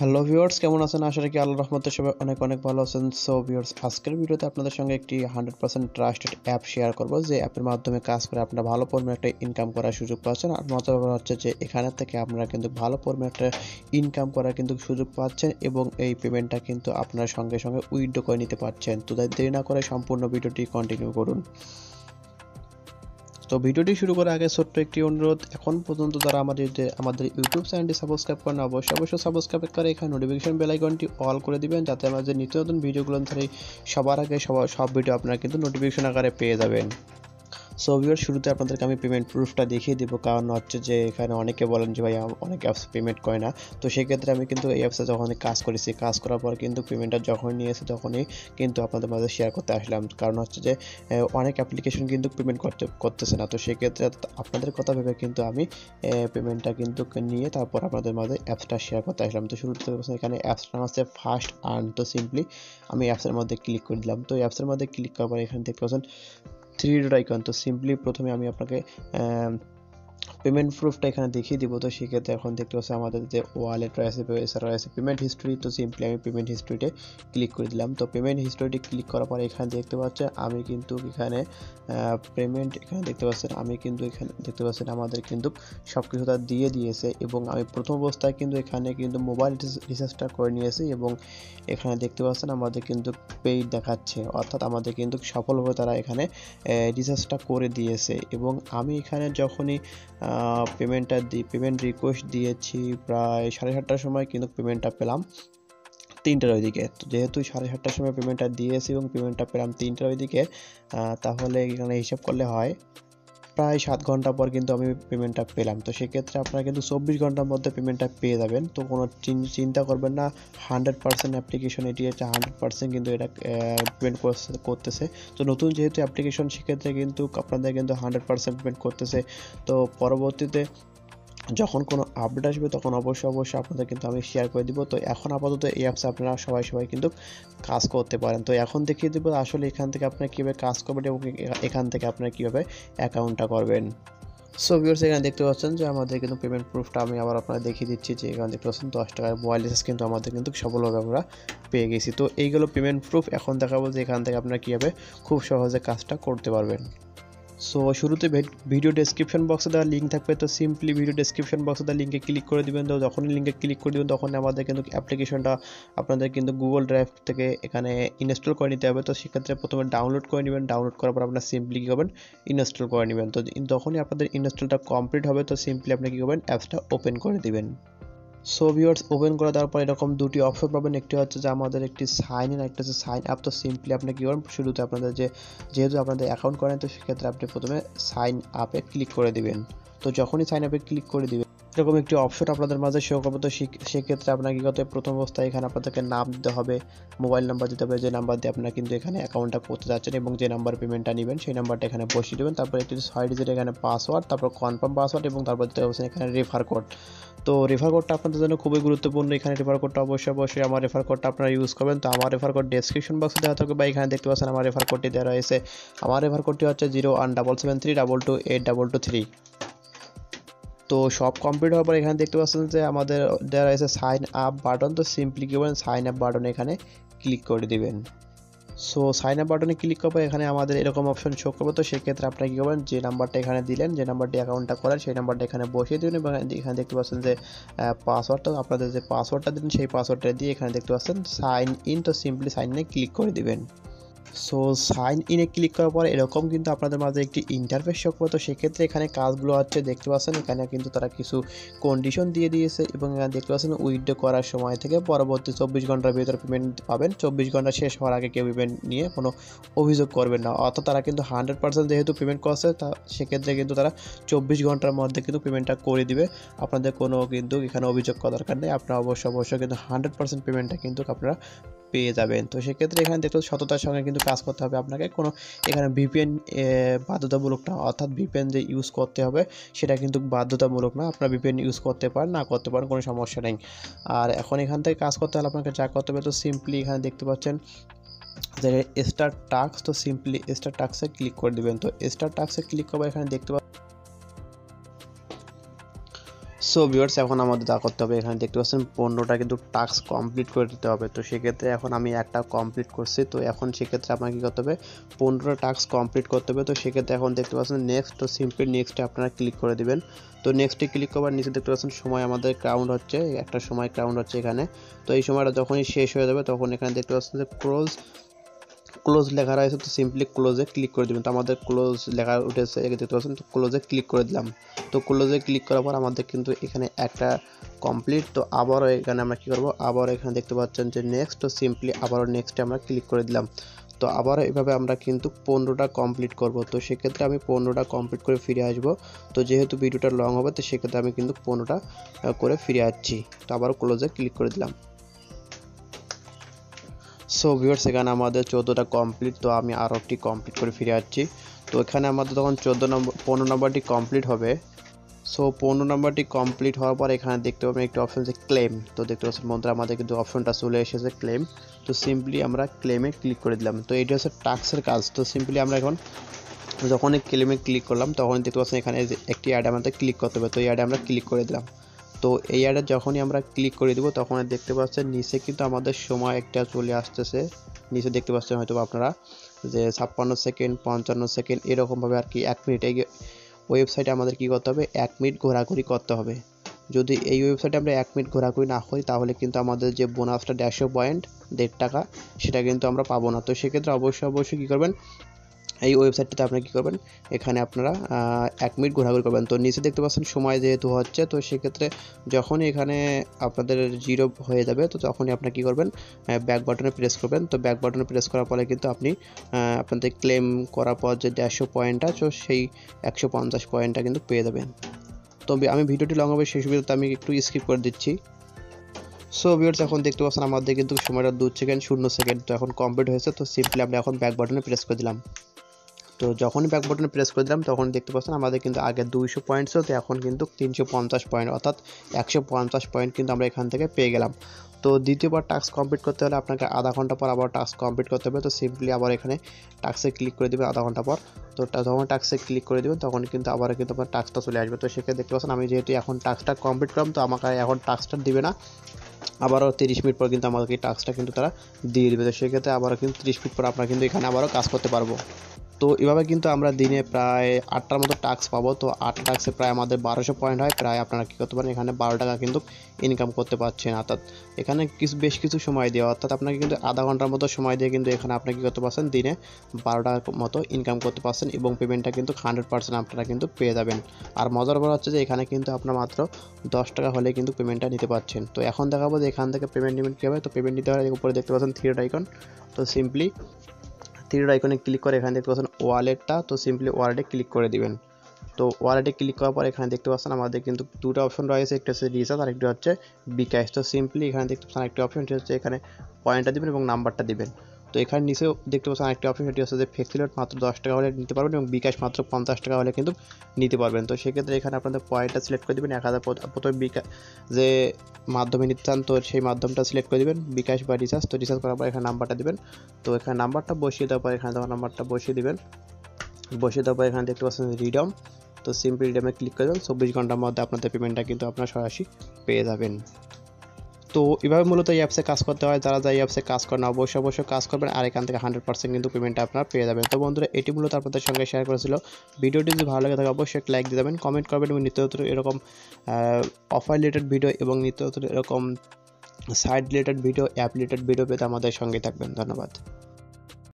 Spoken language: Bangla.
হ্যালো ভিউয়ার্স, কেমন আছেন? আশা রাখি আল্লাহর রহমতে সবাই অনেক অনেক ভালো আছেন। সো ভিউয়ার্স, আজকের ভিডিওতে আপনাদের সঙ্গে একটি 100% ট্রাস্টেড অ্যাপ শেয়ার করব, যে অ্যাপের মাধ্যমে কাজ করে আপনারা ভালো পরিমাণে একটা ইনকাম করার সুযোগ পাচ্ছেন। আর মজার ব্যাপার হচ্ছে যে এখানে থেকে আপনারা কিন্তু ভালো পরিমাণে একটা ইনকাম করার কিন্তু সুযোগ পাচ্ছেন, এবং এই পেমেন্টটা কিন্তু আপনারা সঙ্গে সঙ্গে উইথড্র করে নিতে পারছেন। তো দেরি না করে সম্পূর্ণ ভিডিওটি কন্টিনিউ করুন। তো ভিডিওটি শুরু করার আগে ছোট্ট একটি অনুরোধ, এখন পর্যন্ত যারা আমাদের ইউটিউব চ্যানেলটি সাবস্ক্রাইব করেন, অবশ্যই সাবস্ক্রাইব করে এখানে নোটিফিকেশন বেল আইকনটি অল করে দিবেন, যাতে আমাদের নিত্য নতুন ভিডিওগুলো সবার আগে সব ভিডিও আপনারা কিন্তু নোটিফিকেশন আকারে পেয়ে যাবেন। সো ভিউয়ার, শুরুতে আপনাদেরকে আমি পেমেন্ট প্রুফটা দেখিয়ে দেবো, কারণ হচ্ছে যে এখানে অনেকে বলেন যে ভাই অনেক অ্যাপস পেমেন্ট করে না। তো সেক্ষেত্রে আমি কিন্তু এই অ্যাপসে যখনই কাজ করেছি, কাজ করার পর কিন্তু পেমেন্টটা যখনই নিয়েছে তখনই কিন্তু আপনাদের মাঝে শেয়ার করতে আসলাম। কারণ হচ্ছে যে অনেক অ্যাপ্লিকেশন কিন্তু পেমেন্ট করতেছে না। তো সেক্ষেত্রে আপনাদের কথা ভেবে কিন্তু আমি পেমেন্টটা কিন্তু নিয়ে তারপর আপনাদের মাঝে অ্যাপসটা শেয়ার করতে আসলাম। তো শুরুতে এখানে অ্যাপসটা আছে ফার্স্ট আর্ন। তো সিম্পলি আমি অ্যাপসের মধ্যে ক্লিক করে দিলাম। তো অ্যাপসের মধ্যে ক্লিক করার পর এখানে দেখতে পাচ্ছেন 3 ডট আইকন। তো সিম্পলি প্রথমে আমি আপনাকে পেমেন্ট প্রুফটা এখানে দেখিয়ে দিব। তো সেক্ষেত্রে এখন দেখতে পাচ্ছি আমাদের যে ওয়ালেট রয়েছে, এছাড়া রয়েছে পেমেন্ট হিস্ট্রি। তো সিম্পলি আমি পেমেন্ট হিস্ট্রিতে ক্লিক করে দিলাম। তো পেমেন্ট হিস্ট্রিতে ক্লিক করার পরে এখানে দেখতে পাচ্ছেন আমি কিন্তু এখানে পেমেন্ট এখানে দেখতে পাচ্ছেন আমি কিন্তু এখানে দেখতে পাচ্ছেন আমাদের কিন্তু সব কিছু তার দিয়ে দিয়েছে, এবং আমি প্রথম অবস্থায় কিন্তু এখানে কিন্তু মোবাইল রিচার্জটা করে নিয়েছি, এবং এখানে দেখতে পাচ্ছেন আমাদের কিন্তু পেইড দেখাচ্ছে, অর্থাৎ আমাদের কিন্তু সফলভাবে তারা এখানে রিচার্জটা করে দিয়েছে। এবং আমি এখানে যখনই পেমেন্ট রিকোয়েস্ট দিয়েছি প্রায় 7:30টার সময় কিন্তু পেমেন্টটা পেলাম 3টার ওইদিকে। তো যেহেতু 7:30টার সময় পেমেন্টটা দিয়েছি এবং পেমেন্টটা পেলাম 3টার ওইদিকে, তাহলে এখানে হিসাব করলে হয় প্রায় 7 ঘন্টা পর কিন্তু আমি পেমেন্টটা পেলাম। তো সেক্ষেত্রে আপনারা কিন্তু 24 ঘন্টার মধ্যে পেমেন্টটা পেয়ে যাবেন। তো কোনো চিন্তা করবেন না, 100% অ্যাপ্লিকেশন এটি হচ্ছে 100% কিন্তু এটা পেমেন্ট করতেছে। তো নতুন যেহেতু অ্যাপ্লিকেশন, সেক্ষেত্রে কিন্তু আপনাদের কিন্তু 100% পেমেন্ট করতেছে। তো পরবর্তীতে যখন কোনো আপডেট আসবে তখন অবশ্যই আপনাদের কিন্তু আমি শেয়ার করে দিব। তো এখন আপাতত এই অ্যাপসে আপনারা সবাই কিন্তু কাজ করতে পারেন। তো এখন দেখিয়ে দেবো আসলে এখান থেকে আপনারা কীভাবে কাজ করবেন, এবং এখান থেকে আপনারা কীভাবে অ্যাকাউন্টটা করবেন। সো ভিউয়ার্স, এখানে দেখতে পাচ্ছেন যে আমাদের কিন্তু পেমেন্ট প্রুফটা আমি আবার আপনাদের দেখিয়ে দিচ্ছি, যে এখানে দেখতে পাচ্ছেন 10 টাকার মোবাইল রিচার্জ কিন্তু আমাদের কিন্তু সফলভাবে আমরা পেয়ে গেছি। তো এইগুলো পেমেন্ট প্রুফ। এখন দেখাবো যে এখান থেকে আপনারা কীভাবে খুব সহজে কাজটা করতে পারবেন। সো শুরুতে ভিডিও ডেসক্রিপশন বক্সে দেওয়া লিঙ্ক থাকবে। তো সিম্পলি ভিডিও ডেসক্রিপশন বক্সে দেওয়া লিঙ্কে ক্লিক করে দিবেন। তো যখনই লিঙ্কে ক্লিক করে দিবেন তখন আমাদের কিন্তু অ্যাপ্লিকেশনটা আপনাদের কিন্তু গুগল ড্রাইভ থেকে এখানে ইনস্টল করে নিতে হবে। তো সেক্ষেত্রে প্রথমে ডাউনলোড করে নেবেন। ডাউনলোড করার পর আপনারা সিম্পলি কী করবেন, ইনস্টল করে নেবেন। তো যখনই আপনাদের ইনস্টলটা কমপ্লিট হবে তো সিম্পলি আপনি কী করবেন, অ্যাপসটা ওপেন করে দিবেন। সো ভিউয়ার্স, ওপেন করে দেওয়ার পর এরকম দুটি অপশন পাবেন, একটি হচ্ছে যে আমাদের একটি সাইন ইন, একটা হচ্ছে সাইন আপ। তো সিম্পলি আপনি কী করেন, শুরুতে আপনাদের যেহেতু আপনাদের অ্যাকাউন্ট করেন, তো সেক্ষেত্রে আপনি প্রথমে সাইন আপে ক্লিক করে দিবেন। তো যখনই সাইন আপে ক্লিক করে দিবেন এরকম একটি অপশন আপনাদের মাঝে শো করবে। তো সেক্ষেত্রে আপনাকে কী করতে হবে, প্রথম অবস্থায় এখানে আপনাদেরকে নাম দিতে হবে, মোবাইল নাম্বার দিতে হবে, যে নাম্বার দিয়ে আপনারা কিন্তু এখানে অ্যাকাউন্টটা করতে যাচ্ছেন, এবং যে নাম্বার পেমেন্টটা নেবেন সেই নাম্বারটা এখানে বসিয়ে দেবেন। তারপর একটি 6 ডিজিট এখানে পাসওয়ার্ড, তারপর কনফার্ম পাসওয়ার্ড, এবং তারপর দিতে হবে এখানে রেফার কোড। তো রেফার কোডটা আপনাদের জন্য খুবই গুরুত্বপূর্ণ। এখানে রেফার কোডটা অবশ্যই আমার রেফার কোডটা আপনারা ইউজ করবেন। তো আমার রেফার কোড ডেসক্রিপশন বক্সে দেওয়া থাকবে, বা এখানে দেখতে পাচ্ছেন আমার রেফার কোডটি দেওয়া রয়েছে। আমার রেফার কোডটি হচ্ছে 0177322822 তো সব কমপ্লিট হওয়ার পর এখানে দেখতে পাচ্ছেন যে আমাদের দেওয়া রয়েছে সাইন আপ বাটন। তো সিম্পলি কী করবেন, সাইন আপ বাটনে এখানে ক্লিক করে দিবেন। সো সাইন আপ বাটনে ক্লিক করার পর এখানে আমাদের এরকম অপশন শো করবে। তো সেক্ষেত্রে আপনারা কী করবেন, যে নাম্বারটা এখানে দিলেন, যে নাম্বারটি অ্যাকাউন্টটা করেন সেই নাম্বারটা এখানে বসিয়ে দেবেন, এবং এখানে দেখতে পাচ্ছেন যে পাসওয়ার্ডটা আপনাদের যে পাসওয়ার্ডটা দিলেন সেই পাসওয়ার্ডটা দিয়ে এখানে দেখতে পাচ্ছেন সাইন ইন। তো সিম্পলি সাইন ইনে ক্লিক করে দিবেন। সো সাইন ইনে ক্লিক করার পর এরকম কিন্তু আপনাদের মাঝে একটি ইন্টারফেস শো করবে। তো সেক্ষেত্রে এখানে কাজগুলো হচ্ছে দেখতে পাচ্ছেন, এখানে কিন্তু তারা কিছু কন্ডিশন দিয়ে দিয়েছে, এবং এখানে দেখতে পাচ্ছেন উইথড্র করার সময় থেকে পরবর্তী 24 ঘন্টার ভিতরে পেমেন্ট পাবেন। 24 ঘন্টা শেষ হওয়ার আগে কেউ পেমেন্ট নিয়ে কোনো অভিযোগ করবেন না, অর্থাৎ তারা কিন্তু 100% যেহেতু পেমেন্ট করছে, তা সেক্ষেত্রে কিন্তু তারা 24 ঘন্টার মধ্যে কিন্তু পেমেন্টটা করে দিবে। আপনাদের কোনো কিন্তু এখানে অভিযোগ করার দরকার নেই, আপনারা অবশ্যই কিন্তু 100% পেমেন্টটা কিন্তু আপনারা পেয়ে যাবেন। তো সেক্ষেত্রে এখানে দেখতে সততার সঙ্গে কিন্তু কাজ করতে হবে আপনাকে। কোনো এখানে ভিপিএন বাধ্যতামূলক না, অর্থাৎ ভিপিএন যে ইউজ করতে হবে সেটা কিন্তু বাধ্যতামূলক না। আপনারা ভিপিএন ইউজ করতে পারেন, না করতে পারেন, কোনো সমস্যা নেই। আর এখন এখান থেকে কাজ করতে হলে আপনাকে যা করতে হবে, তো সিম্পলি এখানে দেখতে পাচ্ছেন যে স্টার্ট টাস্ক। তো সিম্পলি স্টার্ট টাস্কে ক্লিক করে দিবেন। তো স্টার্ট টাস্কে ক্লিক করবে এখানে দেখতে সো ভিউয়ার্স, এখন আমাদের যা করতে হবে, এখানে দেখতে পাচ্ছেন 15টা কিন্তু টাস্ক কমপ্লিট করে দিতে হবে। তো সেক্ষেত্রে এখন আমি একটা কমপ্লিট করছি, তো এখন সেক্ষেত্রে আপনাকে কী করতে হবে, 15টা টাস্ক কমপ্লিট করতে হবে। তো সেক্ষেত্রে এখন দেখতে পাচ্ছেন নেক্সট, তো সিম্পলি নেক্সটে আপনারা ক্লিক করে দিবেন। তো নেক্সটে ক্লিক করবার নিচে দেখতে পাচ্ছেন সময় আমাদের কাউন্ট হচ্ছে, একটা সময় কাউন্ট হচ্ছে এখানে। তো এই সময়টা যখনই শেষ হয়ে যাবে তখন এখানে দেখতে পাচ্ছেন যে ক্লোজ লেখা রয়েছে, তো সিম্পলি ক্লোজে ক্লিক করে দেবেন। তো আমাদের ক্লোজ লেখা উঠেছে, দেখতে পাচ্ছেন, তো ক্লোজে ক্লিক করে দিলাম। তো ক্লোজে ক্লিক করার পর আমাদের কিন্তু এখানে একটা কমপ্লিট। তো আবারও এখানে আমরা কী করবো, আবার এখানে দেখতে পাচ্ছেন যে নেক্সট, তো সিম্পলি আবারও নেক্সটে আমরা ক্লিক করে দিলাম। তো আবারও এভাবে আমরা কিন্তু 15টা কমপ্লিট করব। তো সেক্ষেত্রে আমি 15টা কমপ্লিট করে ফিরে আসব। তো যেহেতু ভিডিওটা লং হবে, তো সেক্ষেত্রে আমি কিন্তু 15টা করে ফিরে আসছি। তো আবারও ক্লোজে ক্লিক করে দিলাম। সো ভিউয়ার্স, এখানে আমাদের 14টা কমপ্লিট। তো আমি আরও একটি কমপ্লিট করে ফিরে আসছি। তো এখানে আমাদের তখন 15 নম্বরটি কমপ্লিট হবে। সো 15 নম্বরটি কমপ্লিট হওয়ার পর এখানে দেখতে পাবেন একটি অপশন আছে ক্লেম। তো দেখতে পাচ্ছেন বন্ধুরা, আমাদের কিন্তু অপশনটা চলে এসেছে ক্লেম। তো সিম্পলি আমরা ক্লেমে ক্লিক করে দিলাম। তো এটি হচ্ছে টাস্কের কাজ। তো সিম্পলি আমরা এখন যখনই ক্লেমে ক্লিক করলাম তখন দেখতে পাচ্ছেন এখানে একটি অ্যাড আমাদের ক্লিক করতে হবে। তো এই অ্যাডে আমরা ক্লিক করে দিলাম। তো এই অ্যাডে যখনই আমরা ক্লিক করে দেবো তখন দেখতে পাচ্ছেন নিচে কিন্তু আমাদের সময় একটা চলে আসতেছে। নিচে দেখতে পাচ্ছেন হয়তো আপনারা যে 56 সেকেন্ড, 55 সেকেন্ড এরকমভাবে আর কি 1 মিনিট। এই ওয়েবসাইটে আমাদের কি করতে হবে, 1 মিনিট ঘোরাঘুরি করতে হবে। যদি এই ওয়েবসাইটে আমরা 1 মিনিট ঘোরাঘুরি না করি তাহলে কিন্তু আমাদের যে বোনাসটা 150 পয়েন্ট 1.5 টাকা, সেটা কিন্তু আমরা পাবো না। তো সেক্ষেত্রে অবশ্যই কী করবেন, এই ওয়েবসাইটটাতে আপনারা কী করবেন, এখানে আপনারা 1 মিনিট ঘোরাঘুরি করবেন। তো নিচে দেখতে পাচ্ছেন সময় যেহেতু হচ্ছে, তো সেক্ষেত্রে যখনই এখানে আপনাদের 0 হয়ে যাবে তো তখনই আপনারা কী করবেন, ব্যাক বাটনে প্রেস করবেন। তো ব্যাক বাটনে প্রেস করার পরে কিন্তু আপনি আপনাদের ক্লেম করার পর যে 150 পয়েন্টটা, তো সেই 150 পয়েন্টটা কিন্তু পেয়ে যাবেন। তো আমি ভিডিওটি লং হবে সেই সুবিধাতে আমি একটু স্কিপ করে দিচ্ছি। সো ভিউয়ার্স, এখন দেখতে পাচ্ছেন আমাদের কিন্তু সময়টা 2 সেকেন্ড 0 সেকেন্ড তো এখন কমপ্লিট হয়েছে। তো সিম্পলি আমরা এখন ব্যাক বাটনে প্রেস করে দিলাম। তো যখনই ব্যাক বাটনে প্রেস করে দিলাম তখন দেখতে পাচ্ছেন আমাদের কিন্তু আগে 200 পয়েন্ট ছিল, তো এখন কিন্তু 350 পয়েন্ট, অর্থাৎ 150 পয়েন্ট কিন্তু আমরা এখান থেকে পেয়ে গেলাম। তো দ্বিতীয়বার টাস্ক কমপ্লিট করতে হলে আপনাকে আধা ঘন্টা পর আবার টাস্ক কমপ্লিট করতে হবে। তো সিম্পলি আবার এখানে টাস্কে ক্লিক করে দেবেন আধা ঘন্টা পর। তো যখন টাস্কে ক্লিক করে দেবেন তখন কিন্তু আবার কিন্তু আপনার টাস্কটা চলে আসবে। তো সেক্ষেত্রে দেখতে পাচ্ছেন আমি যেহেতু এখন টাস্কটা কমপ্লিট করলাম, তো আমাকে এখন টাস্কটা দিবে না, আবারও 30 মিনিট পর কিন্তু আমাদেরকে এই টাস্কটা কিন্তু তারা দিয়ে দেবে। তো সেক্ষেত্রে আবারও কিন্তু 30 মিনিট পর আমরা কিন্তু এখানে আবারও কাজ করতে পারবো। তো এভাবে কিন্তু আমরা দিনে প্রায় 8টার মতো টাস্ক পাবো। তো 8টা টাস্কে প্রায় আমাদের 1200 পয়েন্ট হয়। প্রায় আপনারা কী করতে পারেন, এখানে 12 টাকা কিন্তু ইনকাম করতে পারছেন। অর্থাৎ এখানে বেশ কিছু সময় দেওয়া, অর্থাৎ আপনাকে কিন্তু আধা ঘন্টার মতো সময় দিয়ে কিন্তু এখানে আপনি কী করতে পারছেন, দিনে 12 টাকার মতো ইনকাম করতে পারছেন এবং পেমেন্টটা কিন্তু 100% আপনারা কিন্তু পেয়ে যাবেন। আর মজার ব্যাপার হচ্ছে যে এখানে কিন্তু আপনার মাত্র 10 টাকা হলে কিন্তু পেমেন্টটা নিতে পারছেন। তো এখন দেখাবো যে এখান থেকে পেমেন্ট নেবেন কীভাবে। তো পেমেন্ট নিতে হয়, উপরে দেখতে পাচ্ছেন থ্রি ডট আইকন। তো সিম্পলি থ্রি ডট আইকনে ক্লিক করে এখানে দেখতে পাচ্ছেন ওয়ালেটটা, তো সিম্পলি ওয়ালেটে ক্লিক করে দিবেন। তো ওয়ালেটে ক্লিক করার পর এখানে দেখতে পাচ্ছেন আমাদের কিন্তু দুটো অপশন রয়েছে, একটা হচ্ছে রিচার্জ আর একটা হচ্ছে বিকাশ। তো সিম্পলি এখানে দেখতে পাচ্ছেন একটা অপশন, সেটা হচ্ছে এখানে পয়েন্টটা দিবেন এবং নাম্বারটা দিবেন। তো এখানে নিচেও দেখতে পাচ্ছেন আরেকটা অপশন, সেটি হচ্ছে যে ফ্লেক্সিলোড মাত্র 10 টাকা হলে নিতে পারবেন এবং বিকাশ মাত্র 50 টাকা হলে কিন্তু নিতে পারবেন। তো সেক্ষেত্রে এখানে আপনাদের পয়েন্টটা সিলেক্ট করে দেবেন 1000। প্রথমে বিকাশ যে মাধ্যমে নিতে চান তো সেই মাধ্যমটা সিলেক্ট করে দেবেন, বিকাশ বা রিচার্জ। তো রিচার্জ করার পর এখানে নাম্বারটা দিবেন। তো এখানে নাম্বারটা বসিয়ে দেওয়ার পর এখানে দেওয়ার নাম্বারটা বসিয়ে দিবেন। বসিয়ে দেওয়ার পর এখানে দেখতে পাচ্ছেন রিডম। তো সিম্পলি রিডমে ক্লিক করে দেবেন। 24 ঘন্টার মধ্যে আপনাদের পেমেন্টটা কিন্তু আপনারা সরাসরি পেয়ে যাবেন। তো এভাবে মূলত এই অ্যাপসে কাজ করতে হয়। যারা এই অ্যাপসে কাজ করেন অবশ্যই কাজ করবেন, আর এখান থেকে 100% কিন্তু পেমেন্টটা আপনারা পেয়ে যাবেন। তো বন্ধুরা, এটি মূলত আপনাদের সঙ্গে শেয়ার করেছিল। ভিডিওটি যদি ভালো লাগে থাকে অবশ্যই একটা লাইক দিয়ে দেবেন, কমেন্ট করবেন এবং নিত্য নতুন এরকম অফার রিলেটেড ভিডিও এবং নিত্য নতুন এরকম site related video, app related video পেতে আমাদের সঙ্গে থাকবেন। ধন্যবাদ।